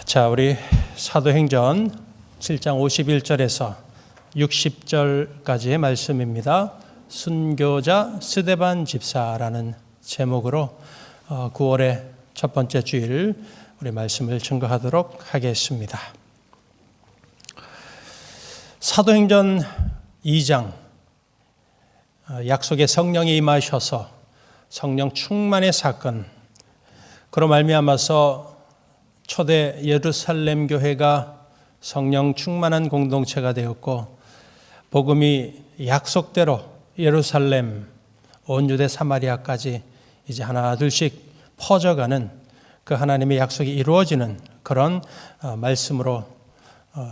자, 우리 사도행전 7장 51절에서 60절까지의 말씀입니다. 순교자 스데반 집사라는 제목으로 9월의 첫 번째 주일 우리 말씀을 증거하도록 하겠습니다. 사도행전 2장 약속의 성령이 임하셔서 성령 충만의 사건, 그로 말미암아서 초대 예루살렘 교회가 성령 충만한 공동체가 되었고, 복음이 약속대로 예루살렘, 온 유대 사마리아까지 이제 하나 둘씩 퍼져가는 그 하나님의 약속이 이루어지는 그런 말씀으로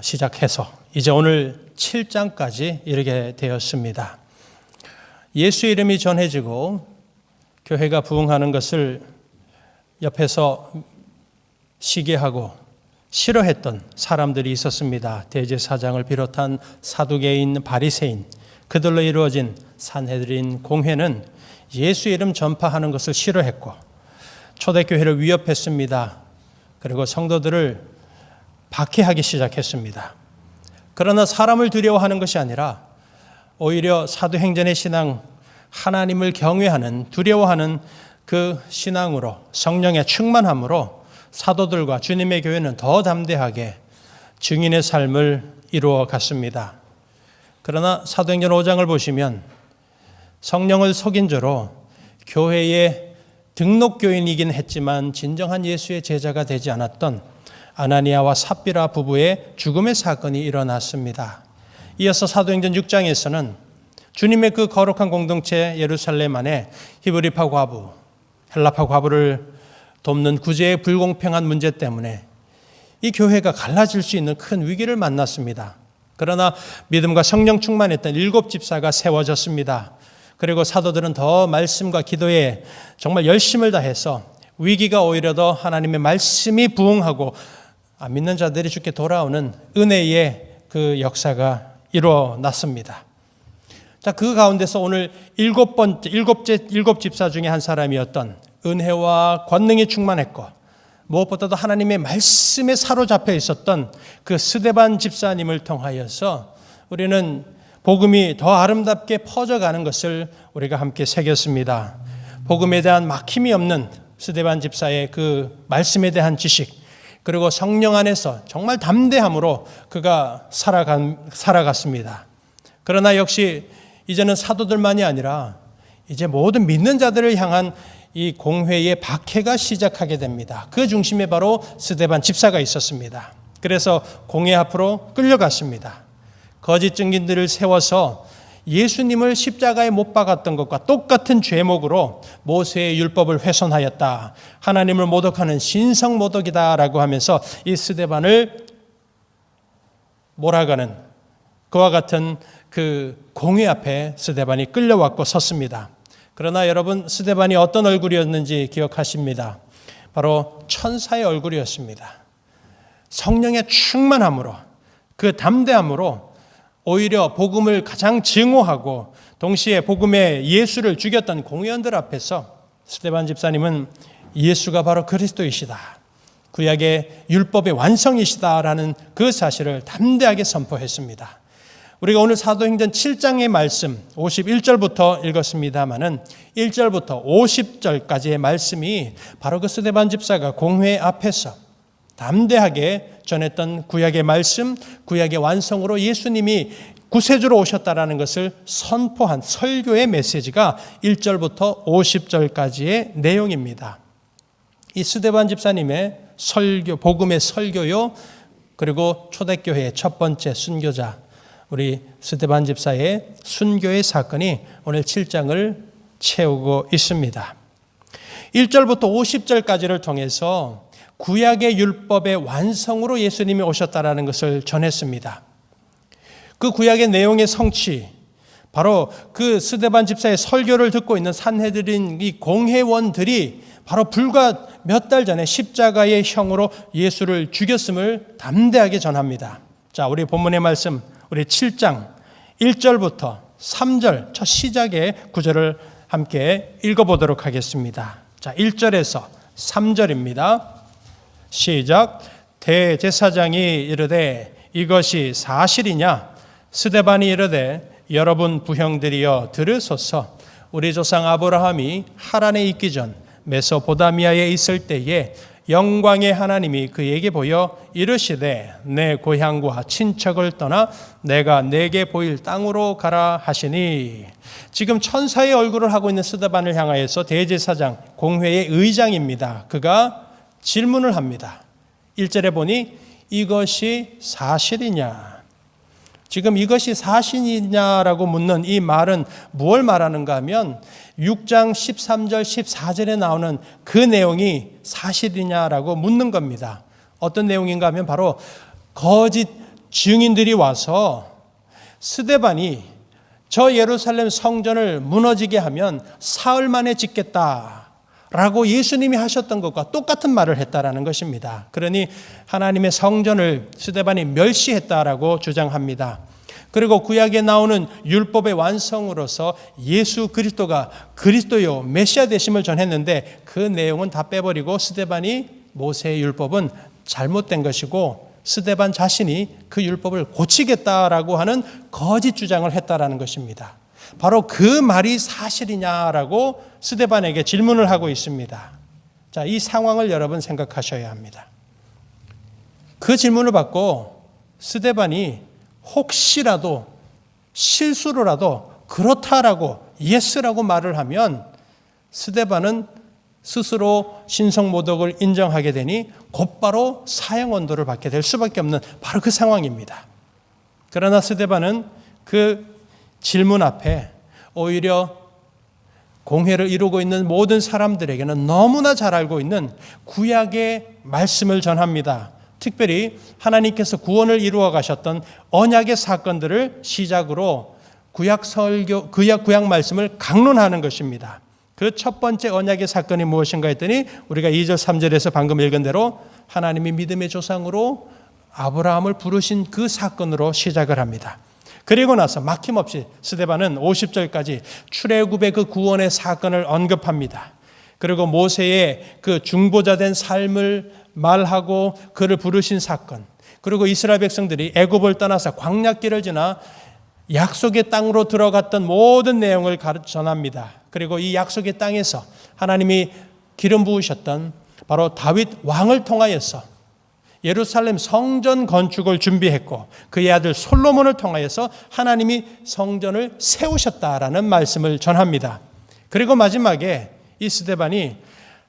시작해서 이제 오늘 7장까지 이르게 되었습니다. 예수의 이름이 전해지고 교회가 부흥하는 것을 옆에서 시기하고 싫어했던 사람들이 있었습니다. 대제사장을 비롯한 사두개인, 바리새인, 그들로 이루어진 산헤드린 공회는 예수의 이름 전파하는 것을 싫어했고 초대교회를 위협했습니다. 그리고 성도들을 박해하기 시작했습니다. 그러나 사람을 두려워하는 것이 아니라 오히려 사도행전의 신앙, 하나님을 경외하는, 두려워하는 그 신앙으로, 성령의 충만함으로 사도들과 주님의 교회는 더 담대하게 증인의 삶을 이루어 갔습니다. 그러나 사도행전 5장을 보시면 성령을 속인 죄로 교회의 등록교인이긴 했지만 진정한 예수의 제자가 되지 않았던 아나니아와 삽비라 부부의 죽음의 사건이 일어났습니다. 이어서 사도행전 6장에서는 주님의 그 거룩한 공동체 예루살렘 안에 히브리파 과부, 헬라파 과부를 돕는 구제의 불공평한 문제 때문에 이 교회가 갈라질 수 있는 큰 위기를 만났습니다. 그러나 믿음과 성령 충만했던 7 집사가 세워졌습니다. 그리고 사도들은 더 말씀과 기도에 정말 열심을 다해서 위기가 오히려 더 하나님의 말씀이 부흥하고 믿는 자들이 주께 돌아오는 은혜의 그 역사가 일어났습니다. 자, 그 가운데서 오늘 7 집사 중에 한 사람이었던 은혜와 권능이 충만했고 무엇보다도 하나님의 말씀에 사로잡혀 있었던 그 스데반 집사님을 통하여서 우리는 복음이 더 아름답게 퍼져가는 것을 우리가 함께 새겼습니다. 복음에 대한 막힘이 없는 스데반 집사의 그 말씀에 대한 지식, 그리고 성령 안에서 정말 담대함으로 그가 살아갔습니다. 그러나 역시 이제는 사도들만이 아니라 이제 모든 믿는 자들을 향한 이 공회의 박해가 시작하게 됩니다. 그 중심에 바로 스데반 집사가 있었습니다. 그래서 공회 앞으로 끌려갔습니다. 거짓 증인들을 세워서 예수님을 십자가에 못 박았던 것과 똑같은 죄목으로 모세의 율법을 훼손하였다, 하나님을 모독하는 신성모독이다라고 하면서 이 스데반을 몰아가는 그와 같은 그 공회 앞에 스데반이 끌려왔고 섰습니다. 그러나 여러분, 스데반이 어떤 얼굴이었는지 기억하십니다. 바로 천사의 얼굴이었습니다. 성령의 충만함으로, 그 담대함으로 오히려 복음을 가장 증오하고 동시에 복음의 예수를 죽였던 공회원들 앞에서 스데반 집사님은 예수가 바로 그리스도이시다, 구약의 율법의 완성이시다라는 그 사실을 담대하게 선포했습니다. 우리가 오늘 사도행전 7장의 말씀 51절부터 읽었습니다마는 1절부터 50절까지의 말씀이 바로 그 스데반 집사가 공회 앞에서 담대하게 전했던 구약의 말씀, 구약의 완성으로 예수님이 구세주로 오셨다라는 것을 선포한 설교의 메시지가 1절부터 50절까지의 내용입니다. 이 스데반 집사님의 설교, 복음의 설교요, 그리고 초대교회의 첫 번째 순교자 우리 스데반 집사의 순교의 사건이 오늘 7장을 채우고 있습니다. 1절부터 50절까지를 통해서 구약의 율법의 완성으로 예수님이 오셨다라는 것을 전했습니다. 그 구약의 내용의 성취, 바로 그 스데반 집사의 설교를 듣고 있는 산헤드린 이 공회원들이 바로 불과 몇 달 전에 십자가의 형으로 예수를 죽였음을 담대하게 전합니다. 자, 우리 본문의 말씀, 우리 7장 1절부터 3절 첫 시작의 구절을 함께 읽어보도록 하겠습니다. 자, 1절에서 3절입니다. 시작. 대제사장이 이르되 이것이 사실이냐? 스데반이 이르되 여러분 부형들이여 들으소서. 우리 조상 아브라함이 하란에 있기 전 메소포다미아에 있을 때에 영광의 하나님이 그에게 보여 이르시되 내 고향과 친척을 떠나 내가 내게 보일 땅으로 가라 하시니. 지금 천사의 얼굴을 하고 있는 스데반을 향하여서 대제사장 공회의 의장입니다. 그가 질문을 합니다. 1절에 보니 이것이 사실이냐? 지금 이것이 사실이냐라고 묻는 이 말은 무엇을 말하는가 하면 6장 13절 14절에 나오는 그 내용이 사실이냐라고 묻는 겁니다. 어떤 내용인가 하면 바로 거짓 증인들이 와서 스데반이 저 예루살렘 성전을 무너지게 하면 사흘 만에 짓겠다라고 예수님이 하셨던 것과 똑같은 말을 했다라는 것입니다. 그러니 하나님의 성전을 스데반이 멸시했다라고 주장합니다. 그리고 구약에 나오는 율법의 완성으로서 예수 그리스도가 그리스도요 메시아 되심을 전했는데 그 내용은 다 빼버리고 스데반이 모세의 율법은 잘못된 것이고 스데반 자신이 그 율법을 고치겠다라고 하는 거짓 주장을 했다라는 것입니다. 바로 그 말이 사실이냐라고 스데반에게 질문을 하고 있습니다. 자, 이 상황을 여러분 생각하셔야 합니다. 그 질문을 받고 스데반이 혹시라도 실수로라도 그렇다라고 예스라고 말을 하면 스데반은 스스로 신성모독을 인정하게 되니 곧바로 사형언도를 받게 될 수밖에 없는 바로 그 상황입니다. 그러나 스데반은 그 질문 앞에 오히려 공회를 이루고 있는 모든 사람들에게는 너무나 잘 알고 있는 구약의 말씀을 전합니다. 특별히 하나님께서 구원을 이루어 가셨던 언약의 사건들을 시작으로 구약 말씀을 강론하는 것입니다. 그 첫 번째 언약의 사건이 무엇인가 했더니 우리가 2절 3절에서 방금 읽은 대로 하나님이 믿음의 조상으로 아브라함을 부르신 그 사건으로 시작을 합니다. 그리고 나서 막힘없이 스데반은 50절까지 출애굽의 그 구원의 사건을 언급합니다. 그리고 모세의 그 중보자된 삶을 말하고 그를 부르신 사건, 그리고 이스라엘 백성들이 애굽을 떠나서 광야길을 지나 약속의 땅으로 들어갔던 모든 내용을 전합니다. 그리고 이 약속의 땅에서 하나님이 기름 부으셨던 바로 다윗 왕을 통하여서 예루살렘 성전 건축을 준비했고 그의 아들 솔로몬을 통하여서 하나님이 성전을 세우셨다라는 말씀을 전합니다. 그리고 마지막에 이 스데반이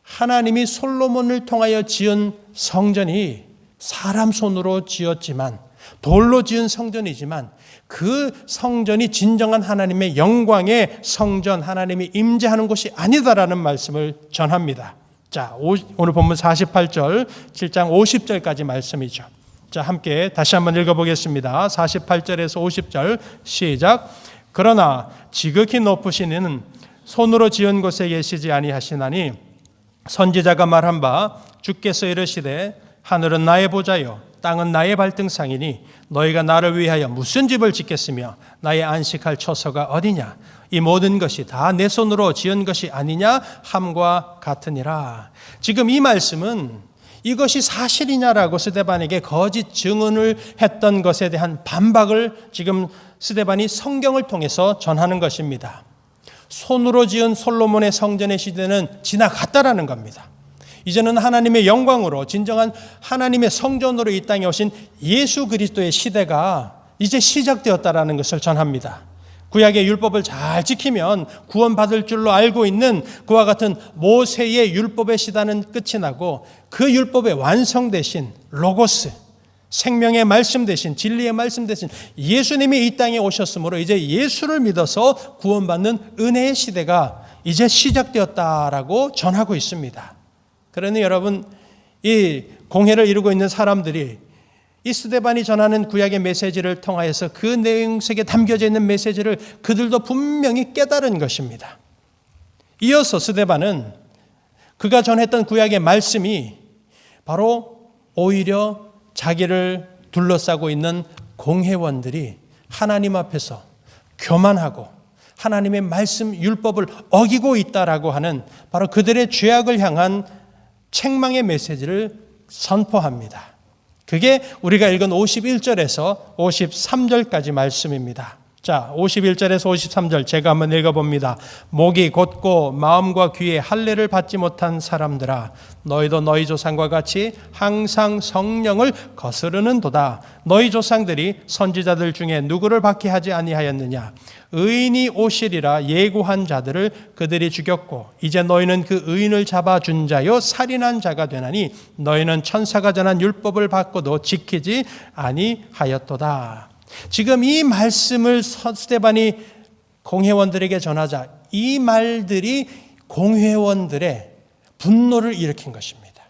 하나님이 솔로몬을 통하여 지은 성전이 사람 손으로 지었지만 돌로 지은 성전이지만 그 성전이 진정한 하나님의 영광의 성전, 하나님이 임재하는 곳이 아니다라는 말씀을 전합니다. 자, 오늘 본문 48절, 7장 50절까지 말씀이죠. 자, 함께 다시 한번 읽어보겠습니다. 48절에서 50절 시작. 그러나 지극히 높으신 이는 손으로 지은 곳에 계시지 아니하시나니 선지자가 말한 바 주께서 이르시되 하늘은 나의 보좌요 땅은 나의 발등상이니 너희가 나를 위하여 무슨 집을 짓겠으며 나의 안식할 처소가 어디냐? 이 모든 것이 다 내 손으로 지은 것이 아니냐 함과 같으니라. 지금 이 말씀은 이것이 사실이냐라고 스데반에게 거짓 증언을 했던 것에 대한 반박을 지금 스데반이 성경을 통해서 전하는 것입니다. 손으로 지은 솔로몬의 성전의 시대는 지나갔다라는 겁니다. 이제는 하나님의 영광으로 진정한 하나님의 성전으로 이 땅에 오신 예수 그리스도의 시대가 이제 시작되었다라는 것을 전합니다. 구약의 율법을 잘 지키면 구원받을 줄로 알고 있는 그와 같은 모세의 율법의 시대는 끝이 나고 그 율법의 완성 대신 로고스, 생명의 말씀 대신 진리의 말씀 대신 예수님이 이 땅에 오셨으므로 이제 예수를 믿어서 구원받는 은혜의 시대가 이제 시작되었다라고 전하고 있습니다. 그러니 여러분, 이 공회를 이루고 있는 사람들이 이 스데반이 전하는 구약의 메시지를 통하여서 그 내용 속에 담겨져 있는 메시지를 그들도 분명히 깨달은 것입니다. 이어서 스데반은 그가 전했던 구약의 말씀이 바로 오히려 자기를 둘러싸고 있는 공회원들이 하나님 앞에서 교만하고 하나님의 말씀 율법을 어기고 있다라고 하는 바로 그들의 죄악을 향한 책망의 메시지를 선포합니다. 그게 우리가 읽은 51절에서 53절까지 말씀입니다. 자, 51절에서 53절 제가 한번 읽어봅니다. 목이 곧고 마음과 귀에 할례를 받지 못한 사람들아, 너희도 너희 조상과 같이 항상 성령을 거스르는도다. 너희 조상들이 선지자들 중에 누구를 박해하지 아니하였느냐? 의인이 오시리라 예고한 자들을 그들이 죽였고, 이제 너희는 그 의인을 잡아준 자요 살인한 자가 되나니 너희는 천사가 전한 율법을 받고도 지키지 아니하였도다. 지금 이 말씀을 스데반이 공회원들에게 전하자 이 말들이 공회원들의 분노를 일으킨 것입니다.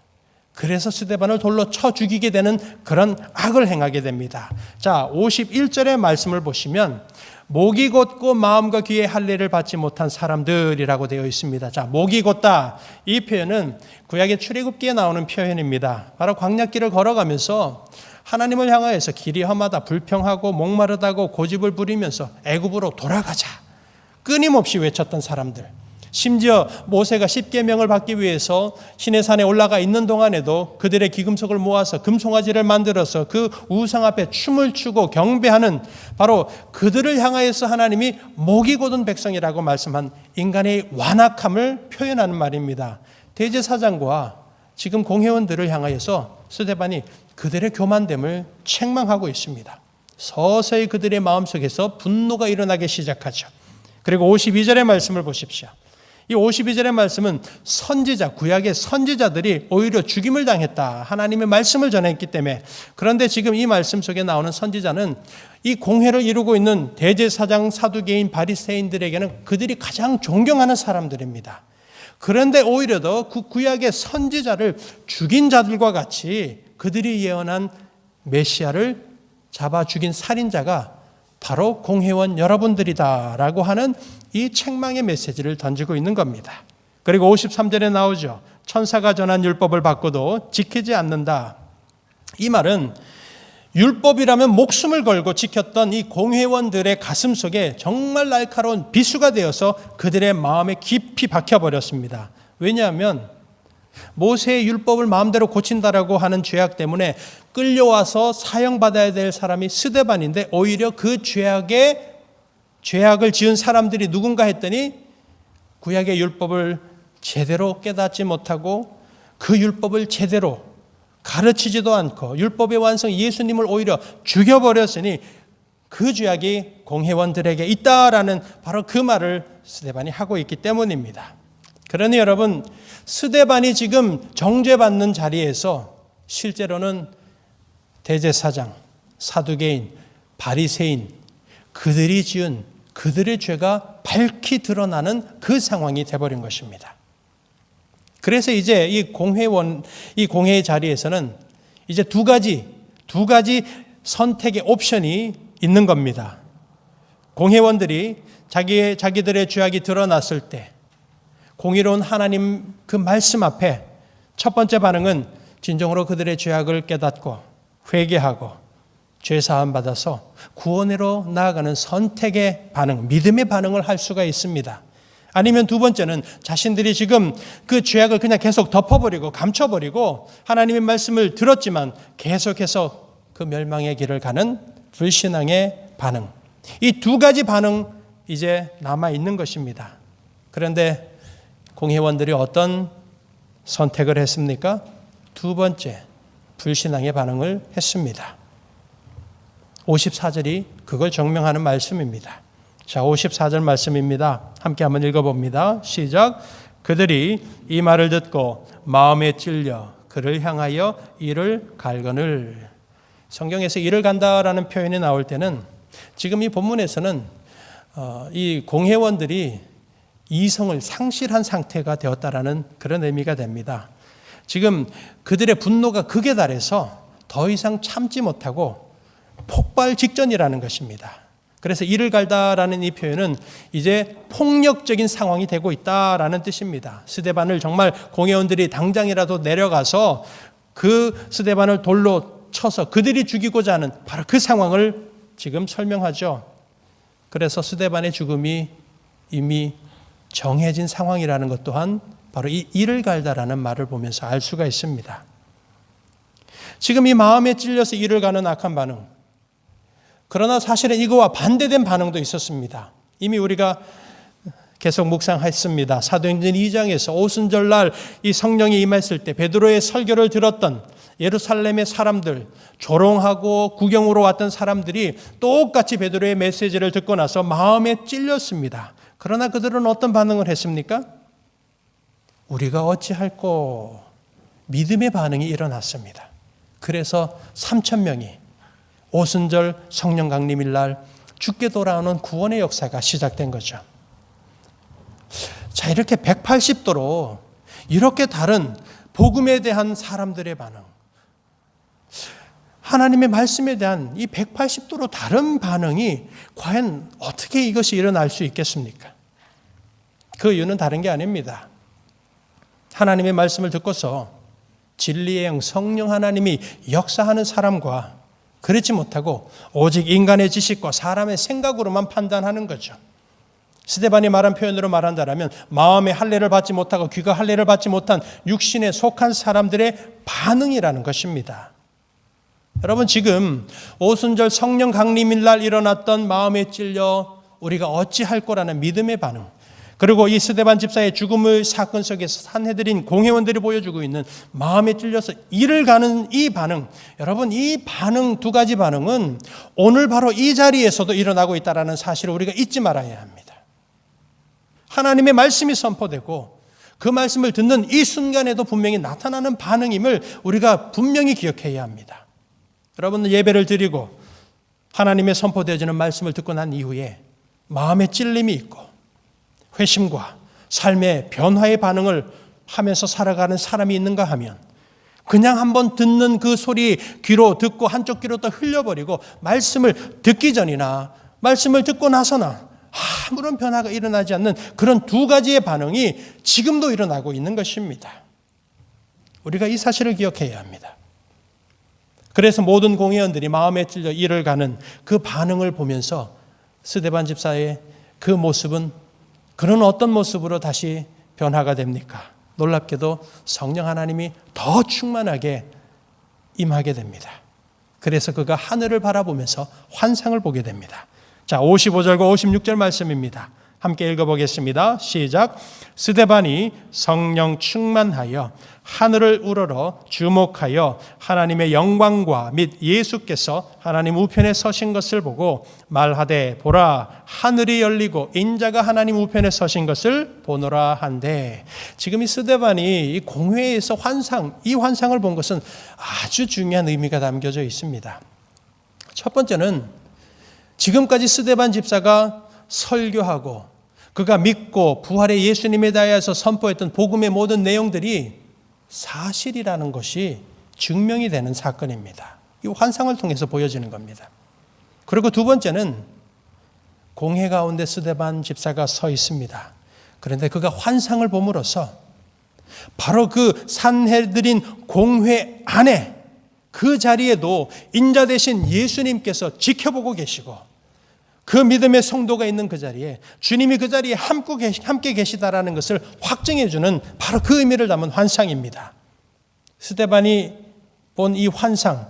그래서 스데반을 돌로 쳐 죽이게 되는 그런 악을 행하게 됩니다. 자, 51절의 말씀을 보시면 목이 곧고 마음과 귀에 할례를 받지 못한 사람들이라고 되어 있습니다. 자, 목이 곧다. 이 표현은 구약의 출애굽기에 나오는 표현입니다. 바로 광야길을 걸어가면서 하나님을 향하여서 길이 험하다, 불평하고 목마르다고 고집을 부리면서 애굽으로 돌아가자 끊임없이 외쳤던 사람들. 심지어 모세가 십계명을 받기 위해서 시내산에 올라가 있는 동안에도 그들의 기금속을 모아서 금송아지를 만들어서 그 우상 앞에 춤을 추고 경배하는 바로 그들을 향하여서 하나님이 목이 곧은 백성이라고 말씀한 인간의 완악함을 표현하는 말입니다. 대제사장과 지금 공회원들을 향하여서 스데반이 그들의 교만됨을 책망하고 있습니다. 서서히 그들의 마음속에서 분노가 일어나기 시작하죠. 그리고 52절의 말씀을 보십시오. 이 52절의 말씀은 선지자, 구약의 선지자들이 오히려 죽임을 당했다. 하나님의 말씀을 전했기 때문에. 그런데 지금 이 말씀 속에 나오는 선지자는 이 공회를 이루고 있는 대제사장, 사두개인, 바리새인들에게는 그들이 가장 존경하는 사람들입니다. 그런데 오히려 더 그 구약의 선지자를 죽인 자들과 같이 그들이 예언한 메시아를 잡아 죽인 살인자가 바로 공회원 여러분들이다라고 하는 이 책망의 메시지를 던지고 있는 겁니다. 그리고 53절에 나오죠. 천사가 전한 율법을 받고도 지키지 않는다. 이 말은 율법이라면 목숨을 걸고 지켰던 이 공회원들의 가슴 속에 정말 날카로운 비수가 되어서 그들의 마음에 깊이 박혀버렸습니다. 왜냐하면 모세의 율법을 마음대로 고친다라고 하는 죄악 때문에 끌려와서 사형받아야 될 사람이 스데반인데 오히려 그 죄악을 지은 사람들이 누군가 했더니 구약의 율법을 제대로 깨닫지 못하고 그 율법을 제대로 가르치지도 않고 율법의 완성 예수님을 오히려 죽여버렸으니 그 죄악이 공회원들에게 있다라는 바로 그 말을 스데반이 하고 있기 때문입니다. 그러니 여러분, 스데반이 지금 정죄받는 자리에서 실제로는 대제사장, 사두개인, 바리새인 그들이 지은 그들의 죄가 밝히 드러나는 그 상황이 되어버린 것입니다. 그래서 이제 이 공회의 자리에서는 이제 두 가지 선택의 옵션이 있는 겁니다. 공회원들이 자기들의 죄악이 드러났을 때 공의로운 하나님 그 말씀 앞에 첫 번째 반응은 진정으로 그들의 죄악을 깨닫고 회개하고 죄사함 받아서 구원으로 나아가는 선택의 반응, 믿음의 반응을 할 수가 있습니다. 아니면 두 번째는 자신들이 지금 그 죄악을 그냥 계속 덮어버리고 감춰버리고 하나님의 말씀을 들었지만 계속해서 그 멸망의 길을 가는 불신앙의 반응. 이 두 가지 반응 이제 남아있는 것입니다. 그런데 공회원들이 어떤 선택을 했습니까? 두 번째, 불신앙의 반응을 했습니다. 54절이 그걸 증명하는 말씀입니다. 자, 54절 말씀입니다. 함께 한번 읽어봅니다. 시작. 그들이 이 말을 듣고 마음에 찔려 그를 향하여 이를 갈거늘. 성경에서 이를 간다라는 표현이 나올 때는 지금 이 본문에서는 이 공회원들이 이성을 상실한 상태가 되었다라는 그런 의미가 됩니다. 지금 그들의 분노가 극에 달해서 더 이상 참지 못하고 폭발 직전이라는 것입니다. 그래서 이를 갈다라는 이 표현은 이제 폭력적인 상황이 되고 있다라는 뜻입니다. 스데반을 정말 공회원들이 당장이라도 내려가서 그 스데반을 돌로 쳐서 그들이 죽이고자 하는 바로 그 상황을 지금 설명하죠. 그래서 스데반의 죽음이 이미 정해진 상황이라는 것 또한 바로 이 이를 갈다라는 말을 보면서 알 수가 있습니다. 지금 이 마음에 찔려서 이를 가는 악한 반응. 그러나 사실은 이거와 반대된 반응도 있었습니다. 이미 우리가 계속 묵상했습니다. 사도행전 2장에서 오순절날 이 성령이 임했을 때 베드로의 설교를 들었던 예루살렘의 사람들, 조롱하고 구경으로 왔던 사람들이 똑같이 베드로의 메시지를 듣고 나서 마음에 찔렸습니다. 그러나 그들은 어떤 반응을 했습니까? 우리가 어찌할꼬? 믿음의 반응이 일어났습니다. 그래서 3,000명이 오순절 성령 강림일 날 죽게 돌아오는 구원의 역사가 시작된 거죠. 자, 이렇게 180도로 이렇게 다른 복음에 대한 사람들의 반응, 하나님의 말씀에 대한 이 180도로 다른 반응이 과연 어떻게 이것이 일어날 수 있겠습니까? 그 이유는 다른 게 아닙니다. 하나님의 말씀을 듣고서 진리의 영 성령 하나님이 역사하는 사람과 그렇지 못하고 오직 인간의 지식과 사람의 생각으로만 판단하는 거죠. 스데반이 말한 표현으로 말한다면 마음의 할례를 받지 못하고 귀가 할례를 받지 못한 육신에 속한 사람들의 반응이라는 것입니다. 여러분, 지금 오순절 성령 강림일 날 일어났던 마음에 찔려 우리가 어찌할 거라는 믿음의 반응, 그리고 이 스데반 집사의 죽음의 사건 속에서 산헤드린 공회원들이 보여주고 있는 마음에 찔려서 이를 가는 이 반응, 여러분, 이 반응, 두 가지 반응은 오늘 바로 이 자리에서도 일어나고 있다는 사실을 우리가 잊지 말아야 합니다. 하나님의 말씀이 선포되고 그 말씀을 듣는 이 순간에도 분명히 나타나는 반응임을 우리가 분명히 기억해야 합니다. 여러분은 예배를 드리고 하나님의 선포되어지는 말씀을 듣고 난 이후에 마음에 찔림이 있고 회심과 삶의 변화의 반응을 하면서 살아가는 사람이 있는가 하면 그냥 한번 듣는 그 소리 귀로 듣고 한쪽 귀로 또 흘려버리고 말씀을 듣기 전이나 말씀을 듣고 나서나 아무런 변화가 일어나지 않는 그런 두 가지의 반응이 지금도 일어나고 있는 것입니다. 우리가 이 사실을 기억해야 합니다. 그래서 모든 공회원들이 마음에 찔려 이를 가는 그 반응을 보면서 스데반 집사의 그 모습은 그런 어떤 모습으로 다시 변화가 됩니까? 놀랍게도 성령 하나님이 더 충만하게 임하게 됩니다. 그래서 그가 하늘을 바라보면서 환상을 보게 됩니다. 자, 55절과 56절 말씀입니다. 함께 읽어보겠습니다. 시작. 스데반이 성령 충만하여 하늘을 우러러 주목하여 하나님의 영광과 및 예수께서 하나님 우편에 서신 것을 보고 말하되 보라 하늘이 열리고 인자가 하나님 우편에 서신 것을 보노라 한데, 지금 이 스데반이 이 공회에서 이 환상을 본 것은 아주 중요한 의미가 담겨져 있습니다. 첫 번째는 지금까지 스데반 집사가 설교하고 그가 믿고 부활의 예수님에 대하여서 선포했던 복음의 모든 내용들이 사실이라는 것이 증명이 되는 사건입니다. 이 환상을 통해서 보여지는 겁니다. 그리고 두 번째는 공회 가운데 스데반 집사가 서 있습니다. 그런데 그가 환상을 봄으로써 바로 그 산헤드린 공회 안에 그 자리에도 인자 되신 예수님께서 지켜보고 계시고 그 믿음의 성도가 있는 그 자리에 주님이 그 자리에 함께 계시다라는 것을 확증해 주는 바로 그 의미를 담은 환상입니다. 스데반이 본 이 환상,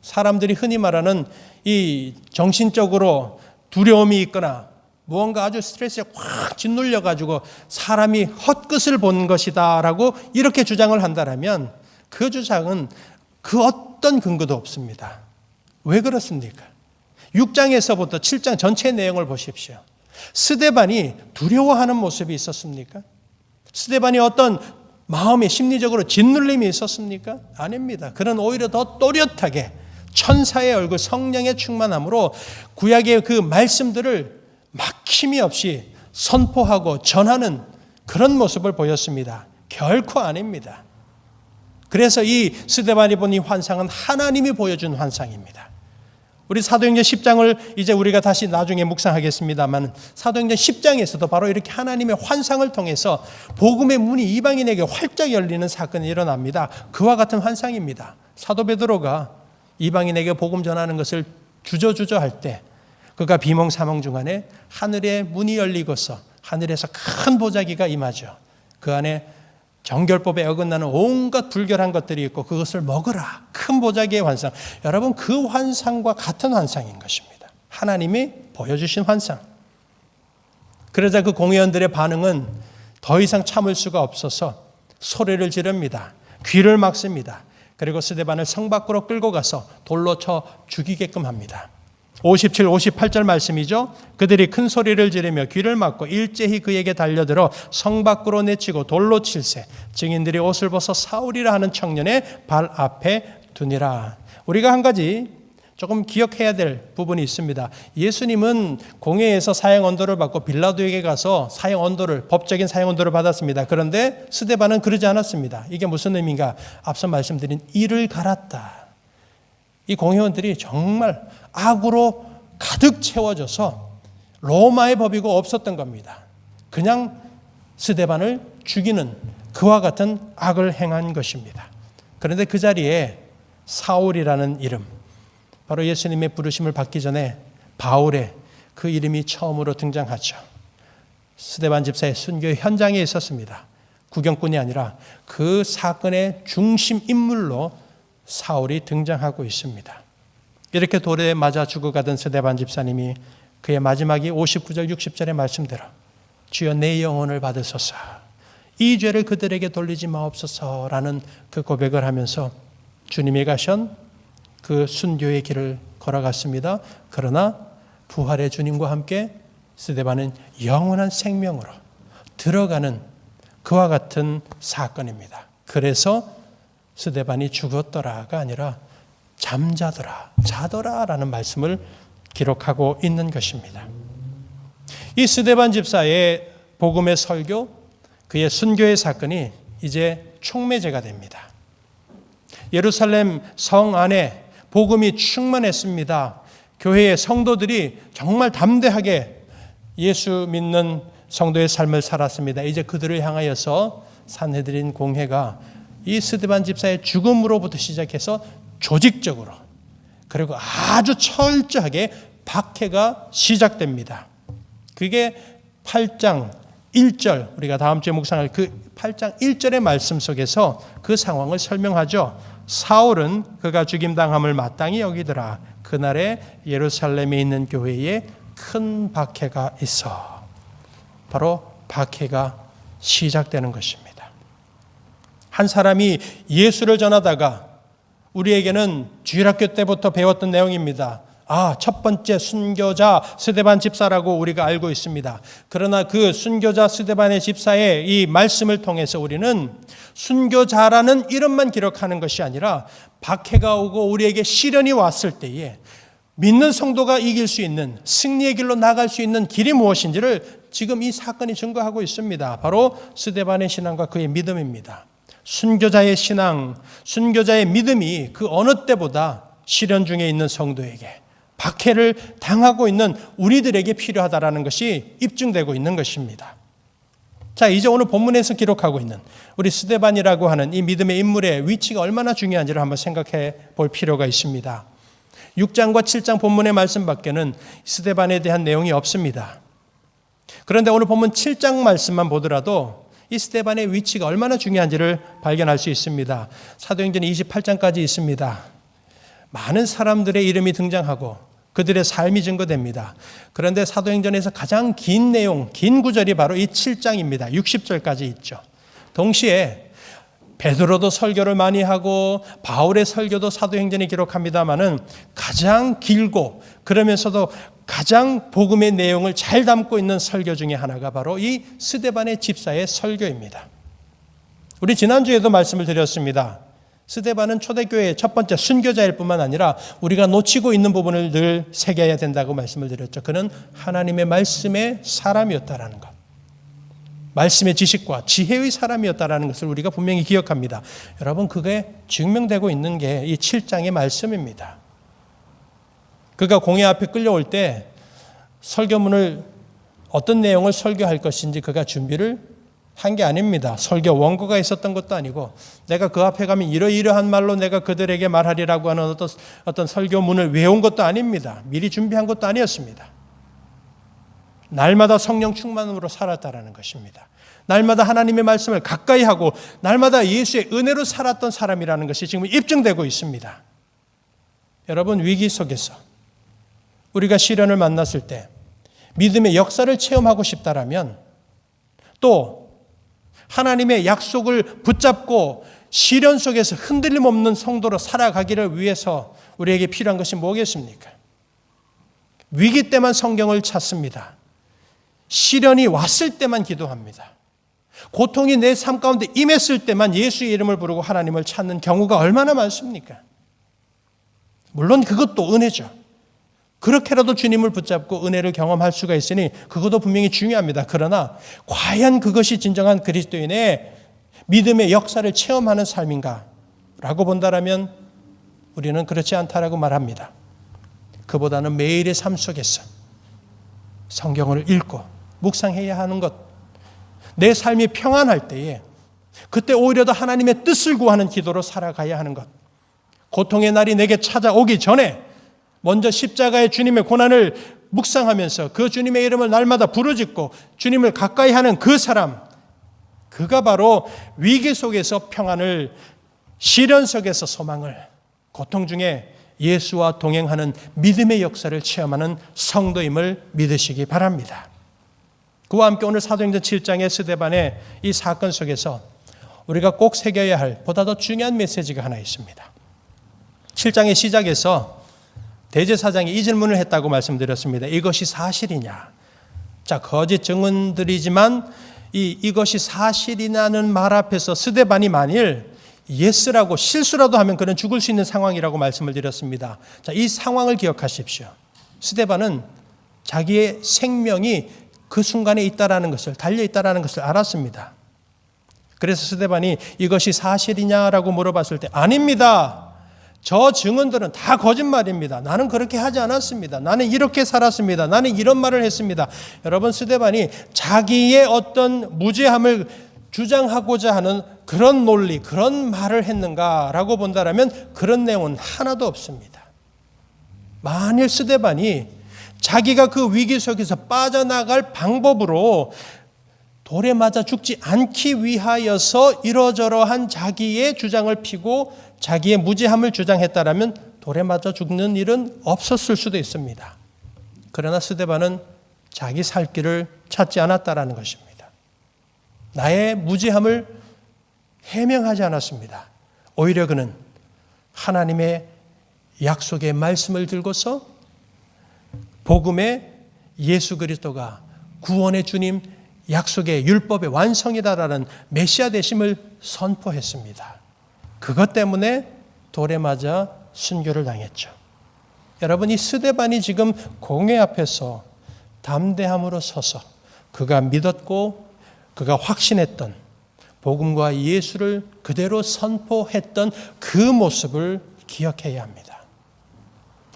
사람들이 흔히 말하는 이 정신적으로 두려움이 있거나 무언가 아주 스트레스에 확 짓눌려 가지고 사람이 헛것을 본 것이다라고 이렇게 주장을 한다면 그 주장은 그 어떤 근거도 없습니다. 왜 그렇습니까? 6장에서부터 7장 전체 내용을 보십시오. 스데반이 두려워하는 모습이 있었습니까? 스데반이 어떤 마음에 심리적으로 짓눌림이 있었습니까? 아닙니다. 그는 오히려 더 또렷하게 천사의 얼굴 성령의 충만함으로 구약의 그 말씀들을 막힘이 없이 선포하고 전하는 그런 모습을 보였습니다. 결코 아닙니다. 그래서 이 스데반이 본 이 환상은 하나님이 보여준 환상입니다. 우리 사도행전 10장을 이제 우리가 다시 나중에 묵상하겠습니다만 사도행전 10장에서도 바로 이렇게 하나님의 환상을 통해서 복음의 문이 이방인에게 활짝 열리는 사건이 일어납니다. 그와 같은 환상입니다. 사도 베드로가 이방인에게 복음 전하는 것을 주저주저 할 때 그가 비몽사몽 중간에 하늘의 문이 열리고서 하늘에서 큰 보자기가 임하죠. 그 안에 정결법에 어긋나는 온갖 불결한 것들이 있고 그것을 먹으라. 큰 보자기의 환상. 여러분, 그 환상과 같은 환상인 것입니다. 하나님이 보여주신 환상. 그러자 그 공회원들의 반응은 더 이상 참을 수가 없어서 소리를 지릅니다. 귀를 막습니다. 그리고 스데반을 성 밖으로 끌고 가서 돌로 쳐 죽이게끔 합니다. 57, 58절 말씀이죠. 그들이 큰 소리를 지르며 귀를 막고 일제히 그에게 달려들어 성 밖으로 내치고 돌로 칠세 증인들이 옷을 벗어 사울이라 하는 청년의 발 앞에 두니라. 우리가 한 가지 조금 기억해야 될 부분이 있습니다. 예수님은 공회에서 사형 언도를 받고 빌라도에게 가서 사형 언도를, 법적인 사형 언도를 받았습니다. 그런데 스데반은 그러지 않았습니다. 이게 무슨 의미인가? 앞서 말씀드린 이를 갈았다. 이 공회원들이 정말 악으로 가득 채워져서 로마의 법이고 없었던 겁니다. 그냥 스데반을 죽이는 그와 같은 악을 행한 것입니다. 그런데 그 자리에 사울이라는 이름, 바로 예수님의 부르심을 받기 전에 바울의 그 이름이 처음으로 등장하죠. 스데반 집사의 순교 현장에 있었습니다. 구경꾼이 아니라 그 사건의 중심 인물로 사울이 등장하고 있습니다. 이렇게 돌에 맞아 죽어가던 스데반 집사님이 그의 마지막이 59절 60절의 말씀대로 주여 내 영혼을 받으소서, 이 죄를 그들에게 돌리지 마옵소서라는 그 고백을 하면서 주님이 가신 그 순교의 길을 걸어갔습니다. 그러나 부활의 주님과 함께 스데반은 영원한 생명으로 들어가는 그와 같은 사건입니다. 그래서 스데반이 죽었더라가 아니라 잠자더라, 자더라라는 말씀을 기록하고 있는 것입니다. 이 스데반 집사의 복음의 설교, 그의 순교의 사건이 이제 촉매제가 됩니다. 예루살렘 성 안에 복음이 충만했습니다. 교회의 성도들이 정말 담대하게 예수 믿는 성도의 삶을 살았습니다. 이제 그들을 향하여서 산헤드린 공회가 이 스데반 집사의 죽음으로부터 시작해서 조직적으로 그리고 아주 철저하게 박해가 시작됩니다. 그게 8장 1절, 우리가 다음 주에 묵상할 그 8장 1절의 말씀 속에서 그 상황을 설명하죠. 사울은 그가 죽임당함을 마땅히 여기더라. 그날에 예루살렘에 있는 교회에 큰 박해가 있어. 바로 박해가 시작되는 것입니다. 한 사람이 예수를 전하다가, 우리에게는 주일학교 때부터 배웠던 내용입니다. 첫 번째 순교자 스데반 집사라고 우리가 알고 있습니다. 그러나 그 순교자 스데반의 집사의 이 말씀을 통해서 우리는 순교자라는 이름만 기록하는 것이 아니라 박해가 오고 우리에게 시련이 왔을 때에 믿는 성도가 이길 수 있는, 승리의 길로 나갈 수 있는 길이 무엇인지를 지금 이 사건이 증거하고 있습니다. 바로 스데반의 신앙과 그의 믿음입니다. 순교자의 신앙, 순교자의 믿음이 그 어느 때보다 시련 중에 있는 성도에게, 박해를 당하고 있는 우리들에게 필요하다라는 것이 입증되고 있는 것입니다. 자, 이제 오늘 본문에서 기록하고 있는 우리 스데반이라고 하는 이 믿음의 인물의 위치가 얼마나 중요한지를 한번 생각해 볼 필요가 있습니다. 6장과 7장 본문의 말씀밖에는 스데반에 대한 내용이 없습니다. 그런데 오늘 본문 7장 말씀만 보더라도 이 스데반의 위치가 얼마나 중요한지를 발견할 수 있습니다. 사도행전 28장까지 있습니다. 많은 사람들의 이름이 등장하고 그들의 삶이 증거됩니다. 그런데 사도행전에서 가장 긴 내용, 긴 구절이 바로 이 7장입니다. 60절까지 있죠. 동시에 베드로도 설교를 많이 하고 바울의 설교도 사도행전에 기록합니다마는 가장 길고 그러면서도 가장 복음의 내용을 잘 담고 있는 설교 중에 하나가 바로 이 스데반의 집사의 설교입니다. 우리 지난주에도 말씀을 드렸습니다. 스데반은 초대교회의 첫 번째 순교자일 뿐만 아니라 우리가 놓치고 있는 부분을 늘 새겨야 된다고 말씀을 드렸죠. 그는 하나님의 말씀의 사람이었다라는 것, 말씀의 지식과 지혜의 사람이었다라는 것을 우리가 분명히 기억합니다. 여러분, 그게 증명되고 있는 게 이 7장의 말씀입니다. 그가 공회 앞에 끌려올 때 설교문을 어떤 내용을 설교할 것인지 그가 준비를 한 게 아닙니다. 설교 원고가 있었던 것도 아니고 내가 그 앞에 가면 이러이러한 말로 내가 그들에게 말하리라고 하는 어떤 설교문을 외운 것도 아닙니다. 미리 준비한 것도 아니었습니다. 날마다 성령 충만으로 살았다라는 것입니다. 날마다 하나님의 말씀을 가까이 하고 날마다 예수의 은혜로 살았던 사람이라는 것이 지금 입증되고 있습니다. 여러분, 위기 속에서 우리가 시련을 만났을 때 믿음의 역사를 체험하고 싶다라면, 또 하나님의 약속을 붙잡고 시련 속에서 흔들림 없는 성도로 살아가기를 위해서 우리에게 필요한 것이 뭐겠습니까? 위기 때만 성경을 찾습니다. 시련이 왔을 때만 기도합니다. 고통이 내 삶 가운데 임했을 때만 예수의 이름을 부르고 하나님을 찾는 경우가 얼마나 많습니까? 물론 그것도 은혜죠. 그렇게라도 주님을 붙잡고 은혜를 경험할 수가 있으니 그것도 분명히 중요합니다. 그러나 과연 그것이 진정한 그리스도인의 믿음의 역사를 체험하는 삶인가? 라고 본다라면 우리는 그렇지 않다라고 말합니다. 그보다는 매일의 삶 속에서 성경을 읽고 묵상해야 하는 것, 내 삶이 평안할 때에 그때 오히려 더 하나님의 뜻을 구하는 기도로 살아가야 하는 것, 고통의 날이 내게 찾아오기 전에 먼저 십자가의 주님의 고난을 묵상하면서 그 주님의 이름을 날마다 부르짖고 주님을 가까이 하는 그 사람, 그가 바로 위기 속에서 평안을, 시련 속에서 소망을, 고통 중에 예수와 동행하는 믿음의 역사를 체험하는 성도임을 믿으시기 바랍니다. 그와 함께 오늘 사도행전 7장의 스데반의 이 사건 속에서 우리가 꼭 새겨야 할 보다 더 중요한 메시지가 하나 있습니다. 7장의 시작에서 대제사장이 이 질문을 했다고 말씀드렸습니다. 이것이 사실이냐? 자, 거짓 증언들이지만 이것이 사실이냐는 말 앞에서 스데반이 만일 예스라고 실수라도 하면 그는 죽을 수 있는 상황이라고 말씀을 드렸습니다. 자, 이 상황을 기억하십시오. 스데반은 자기의 생명이 그 순간에 있다라는 것을, 달려 있다라는 것을 알았습니다. 그래서 스데반이 이것이 사실이냐라고 물어봤을 때 아닙니다. 저 증언들은 다 거짓말입니다. 나는 그렇게 하지 않았습니다. 나는 이렇게 살았습니다. 나는 이런 말을 했습니다. 여러분, 스데반이 자기의 어떤 무죄함을 주장하고자 하는 그런 논리, 그런 말을 했는가라고 본다라면 그런 내용은 하나도 없습니다. 만일 스데반이 자기가 그 위기 속에서 빠져나갈 방법으로 돌에 맞아 죽지 않기 위하여서 이러저러한 자기의 주장을 피고 자기의 무죄함을 주장했다라면 돌에 맞아 죽는 일은 없었을 수도 있습니다. 그러나 스데반은 자기 살 길을 찾지 않았다라는 것입니다. 나의 무죄함을 해명하지 않았습니다. 오히려 그는 하나님의 약속의 말씀을 들고서 복음의 예수 그리스도가 구원의 주님, 약속의 율법의 완성이다라는 메시아 되심을 선포했습니다. 그것 때문에 돌에 맞아 순교를 당했죠. 여러분, 이 스데반이 지금 공회 앞에서 담대함으로 서서 그가 믿었고 그가 확신했던 복음과 예수를 그대로 선포했던 그 모습을 기억해야 합니다.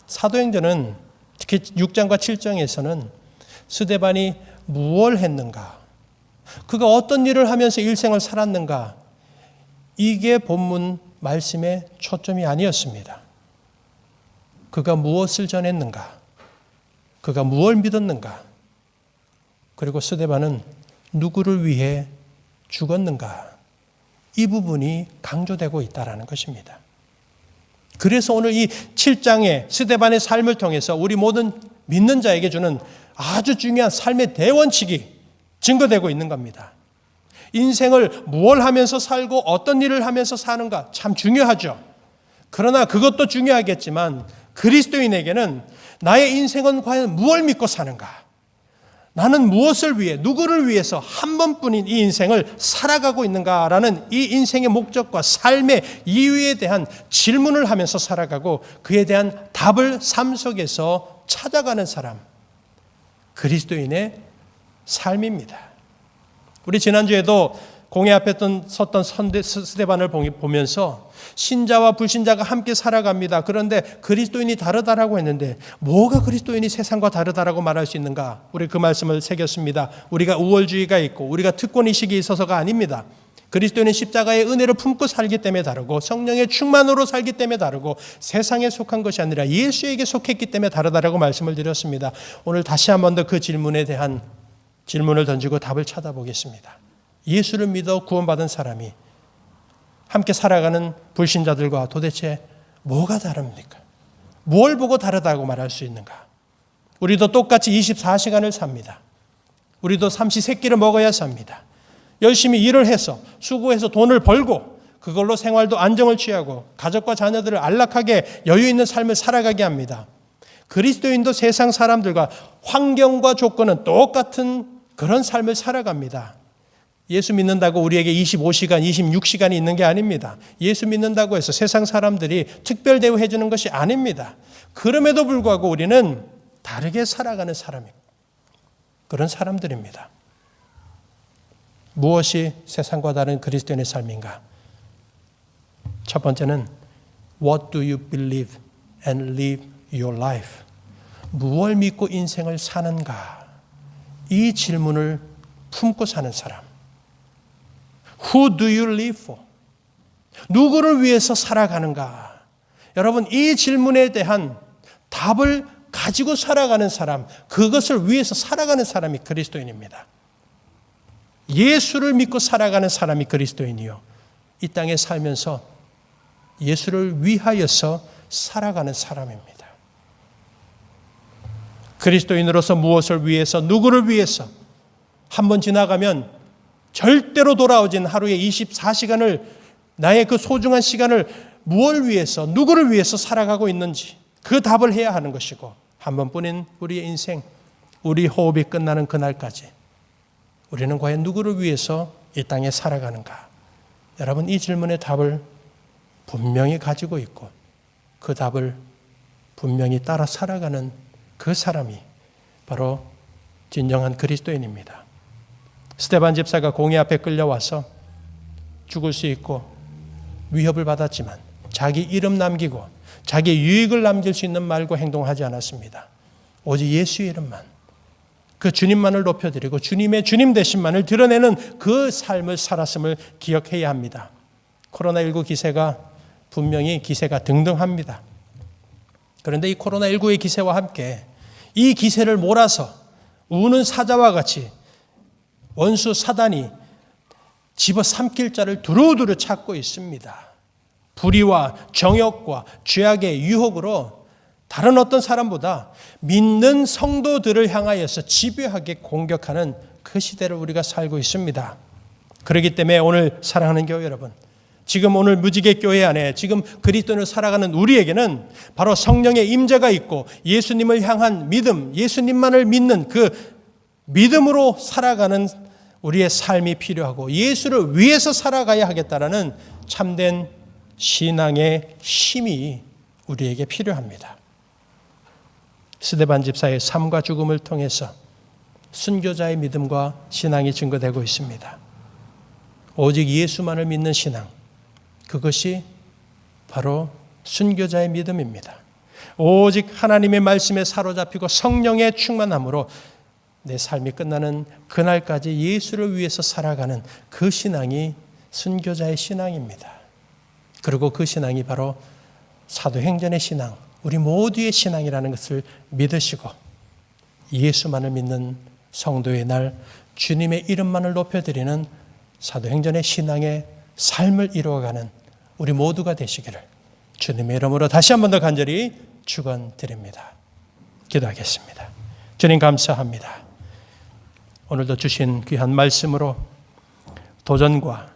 사도행전은 특히 6장과 7장에서는 스데반이 무엇을 했는가, 그가 어떤 일을 하면서 일생을 살았는가, 이게 본문 말씀의 초점이 아니었습니다. 그가 무엇을 전했는가, 그가 무엇을 믿었는가, 그리고 스데반은 누구를 위해 죽었는가, 이 부분이 강조되고 있다는 것입니다. 그래서 오늘 이 7장의 스데반의 삶을 통해서 우리 모든 믿는 자에게 주는 아주 중요한 삶의 대원칙이 증거되고 있는 겁니다. 인생을 무엇을 하면서 살고 어떤 일을 하면서 사는가 참 중요하죠. 그러나 그것도 중요하겠지만 그리스도인에게는 나의 인생은 과연 무엇을 믿고 사는가, 나는 무엇을 위해, 누구를 위해서 한 번뿐인 이 인생을 살아가고 있는가라는 이 인생의 목적과 삶의 이유에 대한 질문을 하면서 살아가고 그에 대한 답을 삶 속에서 찾아가는 사람, 그리스도인의 삶입니다. 우리 지난주에도 공회 앞에 섰던 스데반을 보면서 신자와 불신자가 함께 살아갑니다. 그런데 그리스도인이 다르다라고 했는데 뭐가 그리스도인이 세상과 다르다라고 말할 수 있는가? 우리 그 말씀을 새겼습니다. 우리가 우월주의가 있고 우리가 특권의식이 있어서가 아닙니다. 그리스도인은 십자가의 은혜를 품고 살기 때문에 다르고 성령의 충만으로 살기 때문에 다르고 세상에 속한 것이 아니라 예수에게 속했기 때문에 다르다라고 말씀을 드렸습니다. 오늘 다시 한 번 더 그 질문에 대한 질문을 던지고 답을 찾아보겠습니다. 예수를 믿어 구원받은 사람이 함께 살아가는 불신자들과 도대체 뭐가 다릅니까? 뭘 보고 다르다고 말할 수 있는가? 우리도 똑같이 24시간을 삽니다. 우리도 삼시세끼를 먹어야 삽니다. 열심히 일을 해서 수고해서 돈을 벌고 그걸로 생활도 안정을 취하고 가족과 자녀들을 안락하게 여유 있는 삶을 살아가게 합니다. 그리스도인도 세상 사람들과 환경과 조건은 똑같은 그런 삶을 살아갑니다. 예수 믿는다고 우리에게 25시간, 26시간이 있는 게 아닙니다. 예수 믿는다고 해서 세상 사람들이 특별 대우해 주는 것이 아닙니다. 그럼에도 불구하고 우리는 다르게 살아가는 사람이고 그런 사람들입니다. 무엇이 세상과 다른 그리스도인의 삶인가? 첫 번째는 What do you believe and live your life? 무엇을 믿고 인생을 사는가? 이 질문을 품고 사는 사람. Who do you live for? 누구를 위해서 살아가는가? 여러분, 이 질문에 대한 답을 가지고 살아가는 사람, 그것을 위해서 살아가는 사람이 그리스도인입니다. 예수를 믿고 살아가는 사람이 그리스도인이요. 이 땅에 살면서 예수를 위하여서 살아가는 사람입니다. 그리스도인으로서 무엇을 위해서, 누구를 위해서 한 번 지나가면 절대로 돌아오진 하루에 24시간을 나의 그 소중한 시간을 무엇을 위해서, 누구를 위해서 살아가고 있는지 그 답을 해야 하는 것이고 한 번뿐인 우리의 인생, 우리 호흡이 끝나는 그날까지 우리는 과연 누구를 위해서 이 땅에 살아가는가? 여러분, 이 질문의 답을 분명히 가지고 있고 그 답을 분명히 따라 살아가는 그 사람이 바로 진정한 그리스도인입니다. 스데반 집사가 공의 앞에 끌려와서 죽을 수 있고 위협을 받았지만 자기 이름 남기고 자기 유익을 남길 수 있는 말과 행동하지 않았습니다. 오직 예수의 이름만, 그 주님만을 높여드리고 주님의 주님 되심만을 드러내는 그 삶을 살았음을 기억해야 합니다. 코로나19 기세가 분명히 기세가 등등합니다. 그런데 이 코로나19의 기세와 함께 이 기세를 몰아서 우는 사자와 같이 원수 사단이 집어삼킬 자를 두루두루 찾고 있습니다. 불의와 정욕과 죄악의 유혹으로 다른 어떤 사람보다 믿는 성도들을 향하여서 집요하게 공격하는 그 시대를 우리가 살고 있습니다. 그렇기 때문에 오늘 사랑하는 교회 여러분, 지금 오늘 무지개 교회 안에 지금 그리스도인으로 살아가는 우리에게는 바로 성령의 임재가 있고 예수님을 향한 믿음, 예수님만을 믿는 그 믿음으로 살아가는 우리의 삶이 필요하고 예수를 위해서 살아가야 하겠다라는 참된 신앙의 힘이 우리에게 필요합니다. 스데반 집사의 삶과 죽음을 통해서 순교자의 믿음과 신앙이 증거되고 있습니다. 오직 예수만을 믿는 신앙, 그것이 바로 순교자의 믿음입니다. 오직 하나님의 말씀에 사로잡히고 성령의 충만함으로 내 삶이 끝나는 그날까지 예수를 위해서 살아가는 그 신앙이 순교자의 신앙입니다. 그리고 그 신앙이 바로 사도행전의 신앙, 우리 모두의 신앙이라는 것을 믿으시고 예수만을 믿는 성도의 날 주님의 이름만을 높여드리는 사도행전의 신앙의 삶을 이루어가는 우리 모두가 되시기를 주님의 이름으로 다시 한 번 더 간절히 축원드립니다. 기도하겠습니다. 주님 감사합니다. 오늘도 주신 귀한 말씀으로 도전과